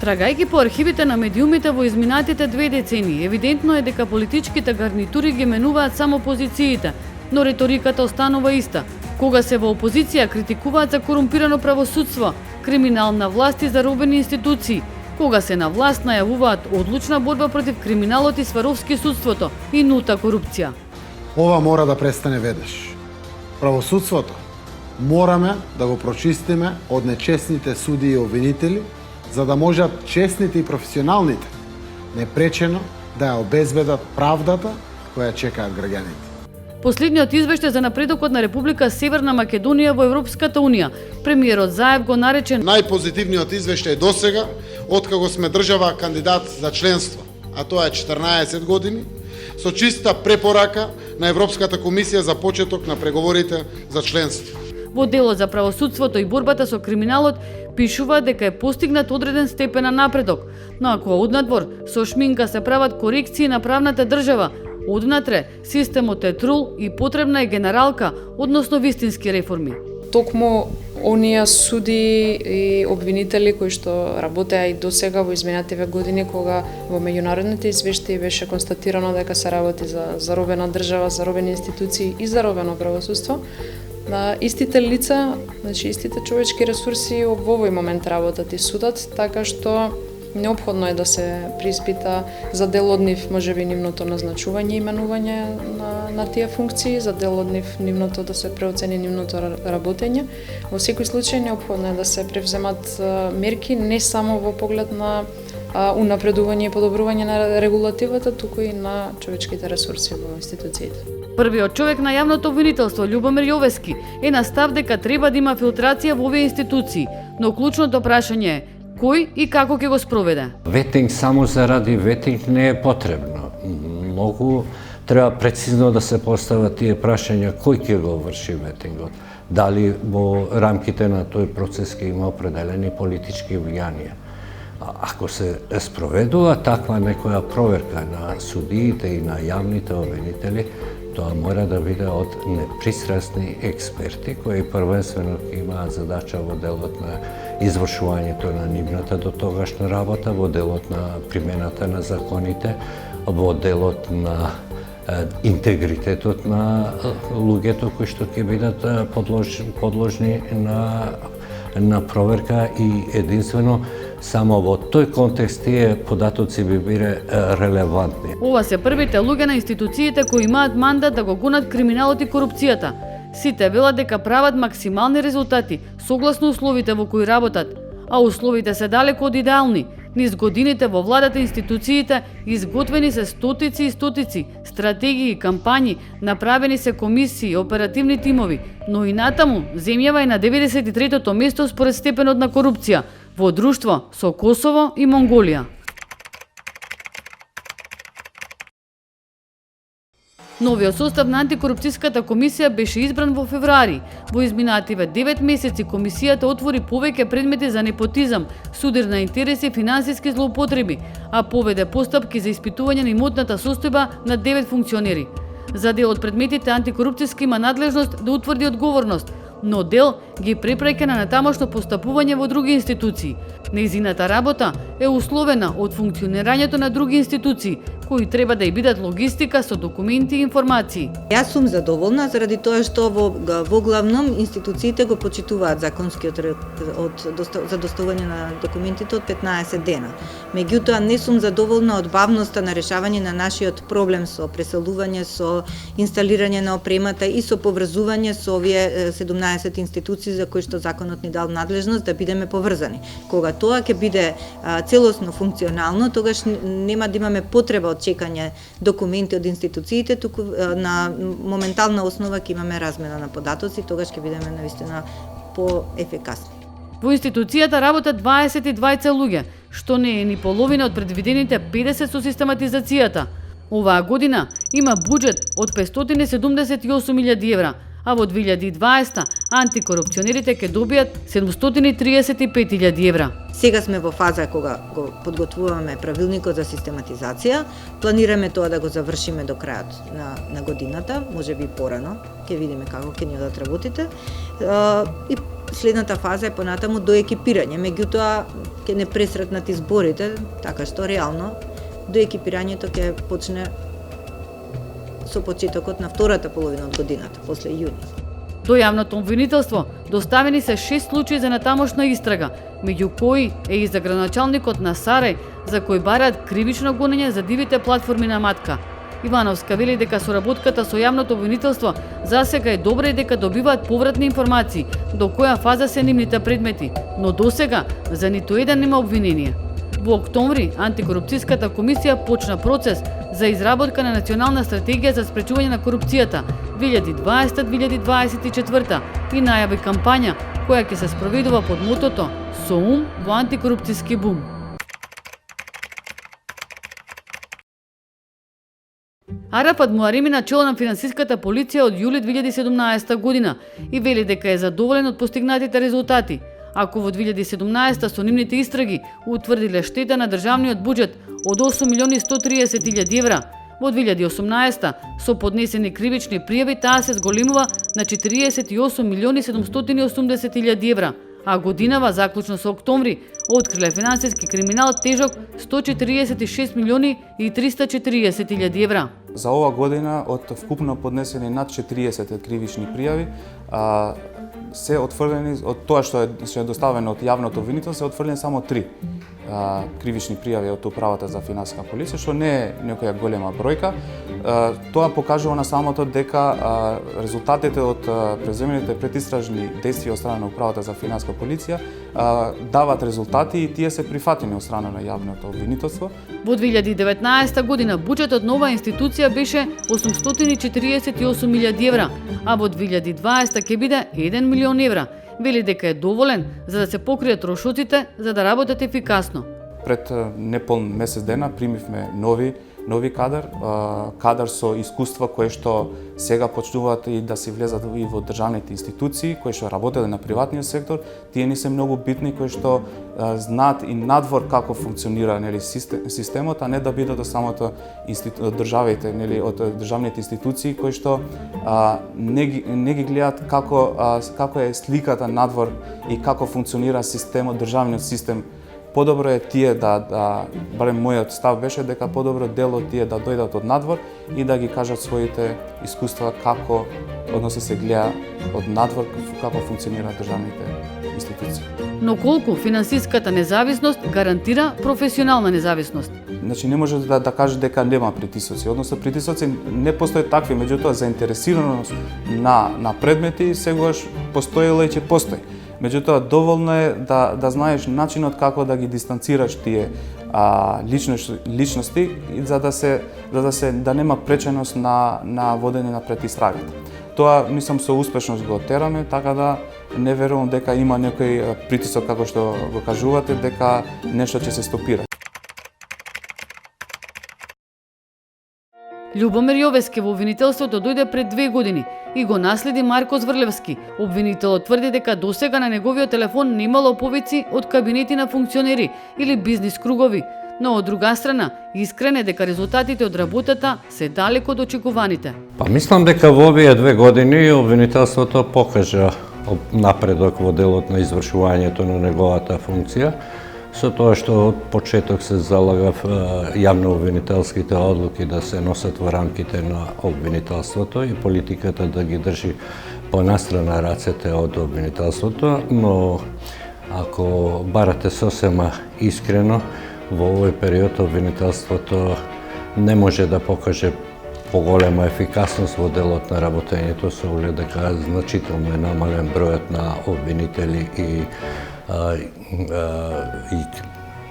Трагајќи по архивите на медиумите во изминатите 2 децении, евидентно е дека политичките гарнитури ги менуваат само позициите, но риториката останува иста. Кога се во опозиција критикуваат за корумпирано правосудство, криминална власт и заробени институции, кога се на власт најавуваат одлучна борба против криминалот и сваровски судството и нулта корупција. Ова мора да престане веднаш. Правосудството мораме да го прочистиме од нечесните судии и обвинители, за да можат честните и професионалните непречено да ја обезбедат правдата која чекаат граѓаните. Последниот извештај за напредокот на Република Северна Македонија во Европската Унија, премиерот Заев го нарече најпозитивниот извештај досега откако сме држава кандидат за членство, а тоа е 14 години, со чиста препорака на Европската комисија за почеток на преговорите за членство. Во делот за правосудството и борбата со криминалот пишува дека е постигнат одреден степен на напредок, но ако однадвор со шминка се прават корекции на правната држава, однатре системот е трул и потребна е генералка, односно вистински реформи. Токму оние суди и обвинители кои што работеа и досега во изминативе години, кога во меѓународните извештаи беше констатирано дека се работи за заробена држава, заробени институции и заробено правосудство, на истите лица, значи истите човечки ресурси во овој момент работат и судат, така што неопходно е да се приспита за дел од нив можеби нивното назначување и именување на тие функции, за дел од нивното да се преоцени нивното работење. Во секој случај неопходно е да се превземат мерки не само во поглед на унапредување и подобрување на регулативата, туку и на човечките ресурси во институциите. Првиот човек на јавното обвинителство, Љубомир Јовески, е на став дека треба да има филтрација во овие институции, но клучното прашање е кој и како ќе го спроведе. Ветинг само заради ветинг не е потребно. Многу треба прецизно да се постават тие прашања кој ќе го врши ветингот. Дали во рамките на тој процес ќе има определени политички влијанија. Ако се спроведува таква некоја проверка на судиите и на јавните обвинители, тоа мора да биде од непристрасни експерти кои првенствено ќе имаат задача во делот на извршувањето на нивната дотогашна работа, во делот на примената на законите, во делот на интегритетот на луѓето кои што ќе бидат подложни на проверка и единствено само во тој контекст тие податоци би биле релевантни. Ова се првите луѓе на институциите кои имаат мандат да го гонат криминалот и корупцијата. Сите велат дека прават максимални резултати согласно условите во кои работат, а условите се далеку од идеални. Низ годините во владата и институциите изготвени се стотици и стотици стратегии и кампањи, направени се комисии и оперативни тимови, но и натаму земјава е на 93-то место според степенот на корупција во друштво со Косово и Монголија. Новиот состав на антикорупцијската комисија беше избран во февруари. Во изминативе 9 месеци комисијата отвори повеќе предмети за непотизам, судир на интереси и финансиски злоупотреби, а поведе постапки за испитување на имотната состојба на 9 функционери. За дел од предметите антикорупцијска има надлежност да утврди одговорност, но дел ги препраќа на натамошно постапување во други институции. Нејзината работа е условена од функционирањето на други институции, кои треба да ја бидат логистика со документи и информации. Јас сум задоволна заради тоа што во главном институциите го почитуваат законскиот ред за доставување на документите од 15 дена. Меѓутоа не сум задоволна од бавноста на решавање на нашиот проблем со преселување, со инсталирање на опремата и со поврзување со овие 17 институции за кои што законот ни дал надлежност да бидеме поврзани. Кога тоа ќе биде целосно функционално, тогаш нема да имаме потреба од чекање документи од институциите, туку на моментална основа ќе имаме размена на податоци, тогаш ќе бидеме навистина поефикасни. Во институцијата работат 22 луѓе, што не е ни половина од предвидените 50 со систематизацијата. Оваа година има буџет од 578.000 евра, а во 2020 антикорупционерите ќе добијат 735.000 евра. Сега сме во фаза кога го подготвуваме правилникот за систематизација. Планираме тоа да го завршиме до крајот на годината, можеби порано. Ќе видиме како ќе ни одат работите. И следната фаза е понатаму до екипирање. Меѓутоа ќе не пресретнат изборите, така што реално до екипирањето ќе почне со почетокот на втората половина од годината, после јуни. До јавното обвинителство доставени се 6 случаи за натамошна истрага, меѓу кои е и за градоначалникот на Сарај, за кој бараат кривично гонење за дивите платформи на Матка. Ивановска вели дека соработката со јавното обвинителство засега е добра и дека добиваат повратни информации до која фаза се нивните предмети, но досега за ниту еден нема обвинение. Во октомври антикорупцијската комисија почна процес за изработка на национална стратегија за спречување на корупцијата 2020-2024 и најави кампања која ќе се спроведува под мотото "Со ум во антикорупцијски бум". Арапат Муарими начело на финансиската полиција од јули 2017 година и вели дека е задоволен од постигнатите резултати. Ако во 2017 со нивните истраги утврдиле штета на државниот буџет од 8.130.000 евра, во 2018 со поднесени кривични пријави таа се зголемува на 48.780.000 евра, а годинава заклучно со октомври откриле финансиски криминал тежок 146.340.000 евра. За ова година од вкупно поднесени над 40 кривични пријави, се отфрлени од тоа што е доставено од јавното обвинителство, се отфрлени само 3 кривични пријави од Управата за финансиска полиција, што не е некоја голема бројка. Тоа покажува на самото дека резултатите од преземените предистражни действија од страна на Управата за финансиска полиција даваат резултати и тие се прифатени од страна на јавното обвинителство. Во 2019 година буџетот на оваа институција беше 848.000 евра, а во 2020 ќе биде 1 милион евра. Вели дека е доволен за да се покријат трошоците за да работат ефикасно. Пред неполн месец дена примивме нови кадар со искуства кои што сега почнуваат и да се влезат и во државните институции, кои што работеле на приватниот сектор. Тие ни се многу битни, кои што знаат и надвор како функционира системот, а не да бидат од самото државите, од државните институции кои што не ги гледаат како е сликата надвор и како функционира системот, државниот систем. Подобро е тие барем мојот став беше дека подобро дело тие да дојдат од надвор и да ги кажат своите искуства како, односно се гледа од надвор како функционираат државните институции. Но колку финансиската независност гарантира професионална независност? Значи не може да каже дека нема притисоци, односно притисоци не постои такви, меѓутоа заинтересираност на предмети сегогаш постоела и ќе постои. Меѓутоа, доволно е да знаеш начинот како да ги дистанцираш тие личности да нема преченост на водење на предистрагата. Тоа мислам со успешност го тераме, така да не верувам дека има некој притисок како што го кажувате дека нешто ќе се стопира. Љубомир Јовески во обвинителството дојде пред 2 години и го наследи Марко Зврлевски. Обвинителот тврди дека досега на неговиот телефон немало повици од кабинети на функционери или бизнис кругови, но од друга страна искрен е дека резултатите од работата се далеко од очекуваните. Мислам дека во овие 2 години обвинителството покажа напредок во делот на извршувањето на неговата функција, со тоа што од почеток се залагав јавно-обвинителските одлуки да се носат во рамките на обвинителството и политиката да ги држи понастрана рацете од обвинителството, но ако барате сосема искрено, во овој период обвинителството не може да покаже поголема ефикасност во делот на работењето со оглед дека значително е намален бројот на обвинители и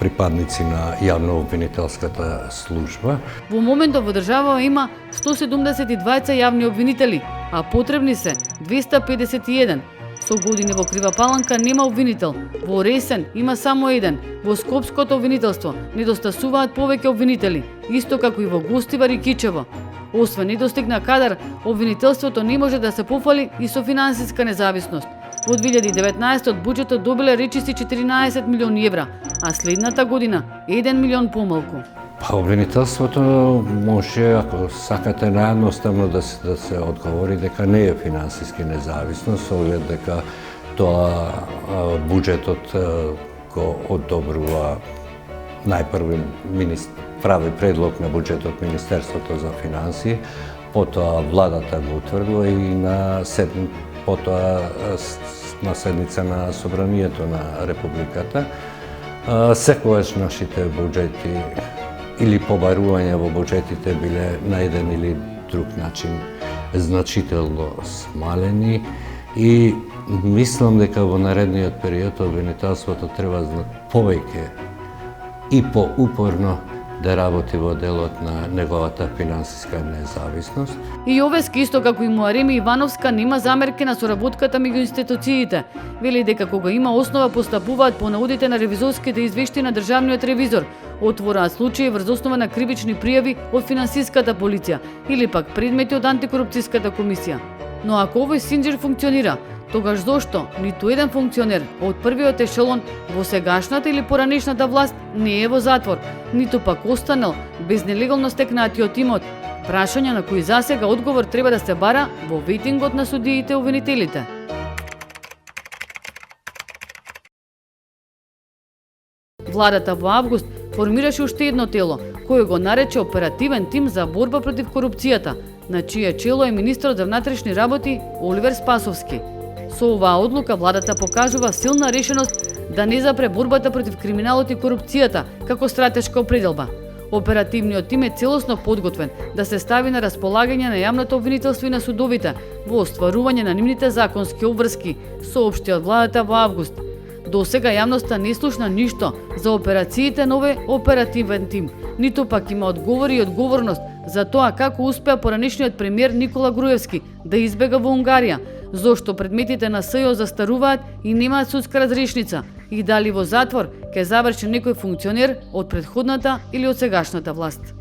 припадници на јавно-обвинителската служба. Во моментот во држава има 172 јавни обвинители, а потребни се 251. Со години во Крива Паланка нема обвинител, во Ресен има само еден, во Скопското обвинителство недостасуваат повеќе обвинители, исто како и во Гостивар и Кичево. Освен недостиг на кадар, обвинителството не може да се пофали и со финансиска независност. Во 2019 буџетот добиле речиси 14 милиони евра, а следната година 1 милион помалку. Па обвинителството може, ако сакате наједноставно да се одговори дека не е финансиски независно, со оглед дека тоа буџетот го одобрува најпрви прави предлог на буџетот Министерството за финансии, потоа владата го утврдува и потоа на седница на Собранието на Републиката. Секогаш нашите буџети или побарувања во буџетите биле на еден или друг начин значително смалени и мислам дека во наредниот период обвинителството треба повеќе и поупорно да работи во делот на неговата финансиска независност. И Јовески, исто како и Муареми Ивановска, нема замерки на соработката меѓу институциите. Вели дека кога има основа постапуваат по наудите на ревизорските извештаи на државниот ревизор, отвораат случаи врз основа на кривични пријави од финансиската полиција или пак предмети од антикорупцијската комисија. Но ако овој синџир функционира, тогаш зошто ниту еден функционер од првиот ешелон во сегашната или поранешната власт не е во затвор, ниту пак останал без нелегално стекнатиот имот? Прашања на кои засега одговор треба да се бара во ветингот на судиите и обвинителите. Владата во август формираше уште едно тело, кој го нарече оперативен тим за борба против корупцијата, на чие чело е министерот за внатрешни работи Оливер Спасовски. Со оваа одлука владата покажува силна решеност да не запре борбата против криминалот и корупцијата како стратешка определба. Оперативниот тим е целосно подготвен да се стави на располагање на јавното обвинителство и на судовите во остварување на нивните законски обврски, соопшти од владата во август. До сега јавноста не слушна ништо за операциите на овој оперативен тим, ниту пак има одговори и одговорност за тоа како успеа поранешниот премиер Никола Груевски да избега во Унгарија, зошто предметите на СЈО застаруваат и немаат судска разрешница, и дали во затвор ќе заврши некој функционер од претходната или од сегашната власт.